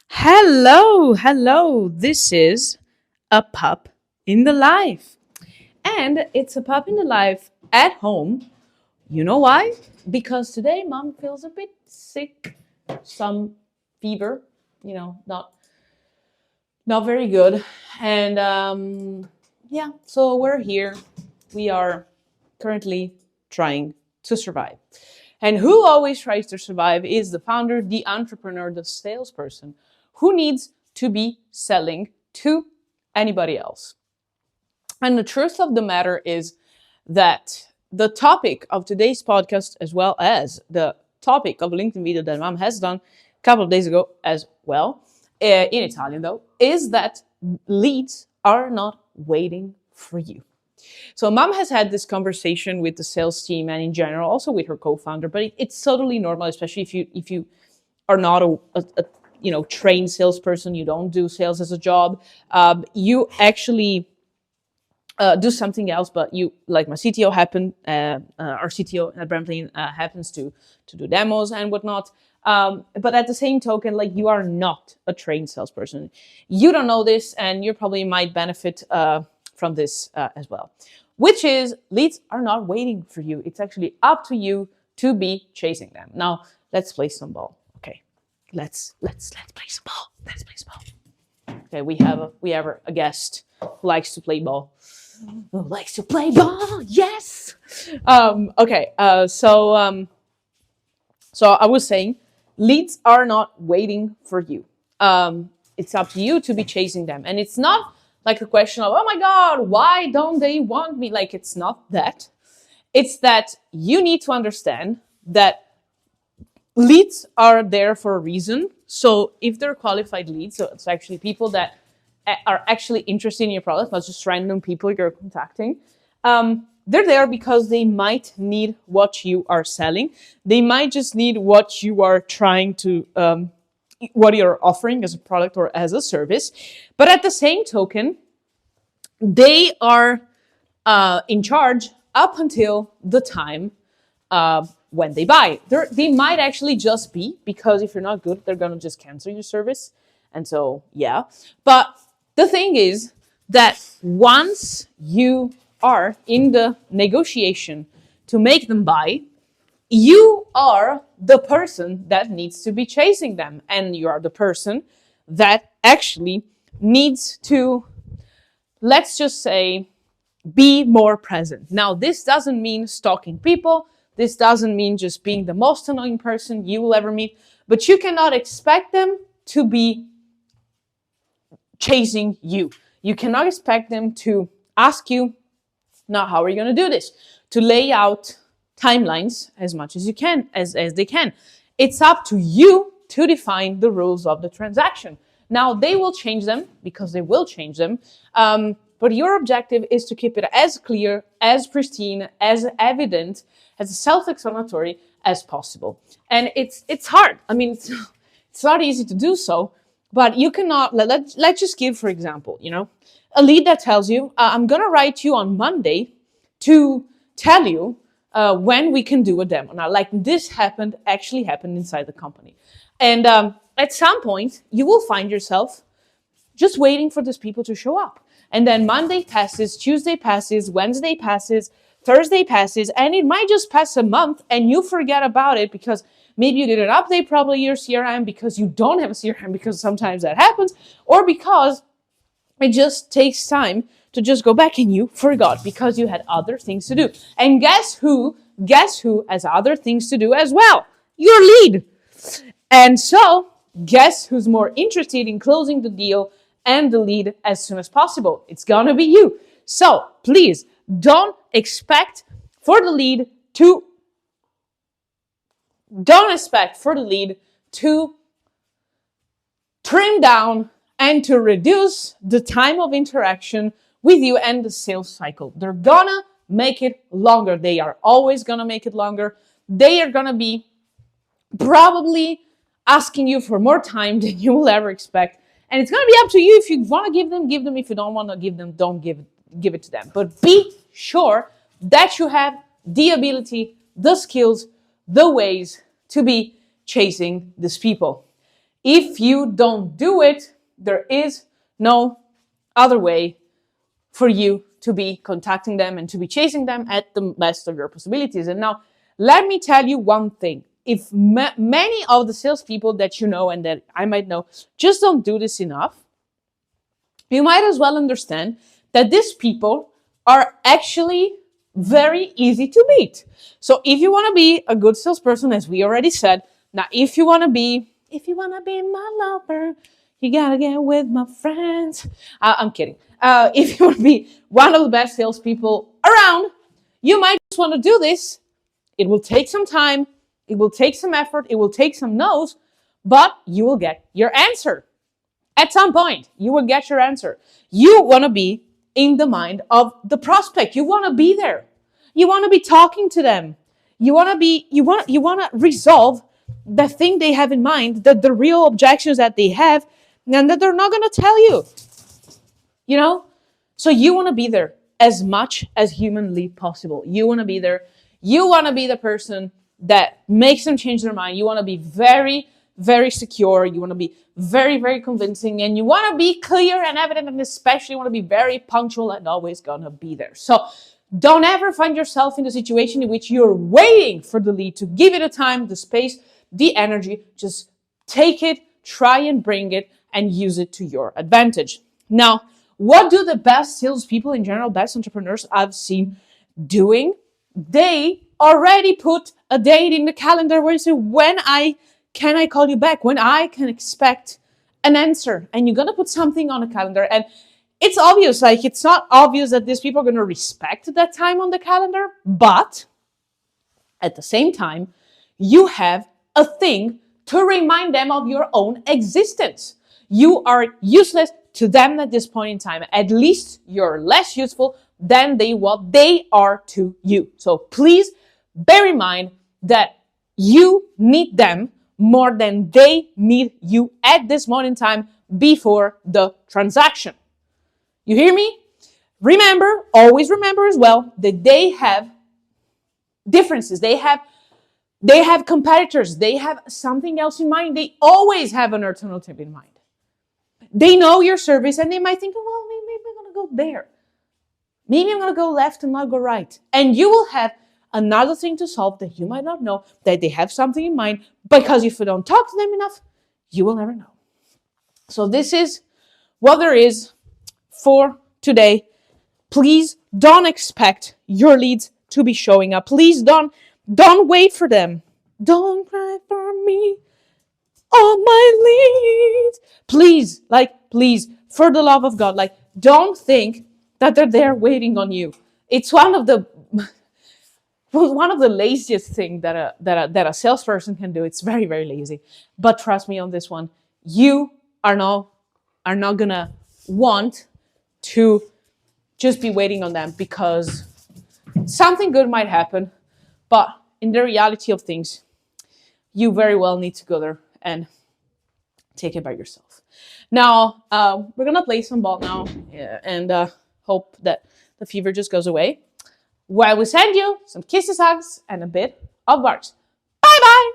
Hello. This is a pup in the life. And it's a pup in the life at home. You know why? Because today mom feels a bit sick, some fever, not very good. And yeah, so we're here. We are currently trying to survive. And who always tries to survive is the founder, the entrepreneur, the salesperson who needs to be selling to anybody else. And the truth of the matter is that the topic of today's podcast, as well as the topic of a LinkedIn video that mom has done a couple of days ago as well, in Italian though, is that leads are not waiting for you. So mom has had this conversation with the sales team and in general, also with her co-founder, but it's totally normal, especially if you are not a trained salesperson, you don't do sales as a job, you actually do something else, but you, like my CTO our CTO at Bramplin happens to do demos and whatnot. But at the same token, like you are not a trained salesperson. You don't know this and you probably might benefit from this as well, which is leads are not waiting for you. It's actually up to you to be chasing them. Now, let's play some ball. Okay, let's play some ball. Let's play some ball. Okay, we have a guest who likes to play ball. Who likes to play ball? Yes. Okay. So I was saying, leads are not waiting for you. It's up to you to be chasing them, and it's not like a question of, oh my God, why don't they want me? Like, it's not that. It's that you need to understand that leads are there for a reason. So if they're qualified leads, so it's actually people that are actually interested in your product, not just random people you're contacting. They're there because they might need what you are selling. They might just need what you are trying to, what you're offering as a product or as a service. But at the same token, they are in charge up until the time when they buy. They might actually just be, because if you're not good, they're going to just cancel your service. And so, yeah. But the thing is that once you are in the negotiation to make them buy, you are the person that needs to be chasing them. And you are the person that actually needs to, let's just say, be more present. Now, this doesn't mean stalking people. This doesn't mean just being the most annoying person you will ever meet. But you cannot expect them to be chasing you. You cannot expect them to ask you, now, how are you going to do this? To lay out timelines as much as you can, as they can. It's up to you to define the rules of the transaction. Now, they will change them, because they will change them. But your objective is to keep it as clear, as pristine, as evident, as self-explanatory as possible. And it's hard. I mean, it's not easy to do so. But you cannot, let's just give, for example, a lead that tells you, I'm going to write you on Monday to tell you when we can do a demo. Now, like this actually happened inside the company. And at some point, you will find yourself just waiting for these people to show up. And then Monday passes, Tuesday passes, Wednesday passes, Thursday passes, and it might just pass a month and you forget about it because maybe you didn't update probably your CRM because you don't have a CRM, because sometimes that happens, or because it just takes time to just go back and you forgot because you had other things to do. And guess who has other things to do as well? Your lead. And so guess who's more interested in closing the deal and the lead as soon as possible? It's gonna be you. So please don't expect for the lead to trim down and to reduce the time of interaction with you and the sales cycle. They're gonna make it longer. They are always gonna make it longer. They are gonna be probably asking you for more time than you will ever expect. And it's gonna be up to you. If you wanna give them, give them. If you don't wanna give them, don't give it to them. But be sure that you have the ability, the skills, the ways to be chasing these people. If you don't do it, there is no other way for you to be contacting them and to be chasing them at the best of your possibilities. And now, let me tell you one thing. If many of the salespeople that you know and that I might know just don't do this enough, you might as well understand that these people are actually very easy to meet. So if you want to be a good salesperson, as we already said, now if you want to be my lover, you gotta get with my friends. I'm kidding. If you want to be one of the best salespeople around, you might just want to do this. It will take some time. It will take some effort. It will take some no's, but you will get your answer. At some point, you will get your answer. You want to be in the mind of the prospect. You want to be there. You want to be talking to them. You want to resolve the thing they have in mind, the real objections that they have, and that they're not going to tell you. You know? So you want to be there as much as humanly possible. You want to be there. You want to be the person that makes them change their mind. You want to be very, very secure. You want to be very, very convincing. And you want to be clear and evident, and especially want to be very punctual and always going to be there. So don't ever find yourself in a situation in which you're waiting for the lead to give it the time, the space, the energy. Just take it, try and bring it, and use it to your advantage. Now, what do the best salespeople in general, best entrepreneurs I've seen doing? They already put a date in the calendar where you say, when can I call you back? When I can expect an answer? And you're going to put something on the calendar. And it's obvious, like it's not obvious that these people are going to respect that time on the calendar. But at the same time, you have a thing to remind them of your own existence. You are useless to them at this point in time. At least you're less useful than what they are to you. So please bear in mind that you need them more than they need you at this moment in time before the transaction. You hear me? Remember, always remember as well that they have differences. They have competitors. They have something else in mind. They always have an alternative in mind. They know your service and they might think, oh, well, maybe I'm going to go there. Maybe I'm going to go left and not go right. And you will have another thing to solve that you might not know, that they have something in mind, because if you don't talk to them enough, you will never know. So this is what there is for today. Please don't expect your leads to be showing up. Please don't wait for them. Don't cry for me, all my leads. Please, for the love of God, don't think that they're there waiting on you. It's one of the laziest things that a salesperson can do. It's very, very lazy. But trust me on this one, you are not gonna want to just be waiting on them, because something good might happen, but in the reality of things, you very well need to go there and take it by yourself. Now, we're gonna play some ball now, and hope that the fever just goes away, while we send you some kisses, hugs, and a bit of barks. Bye-bye!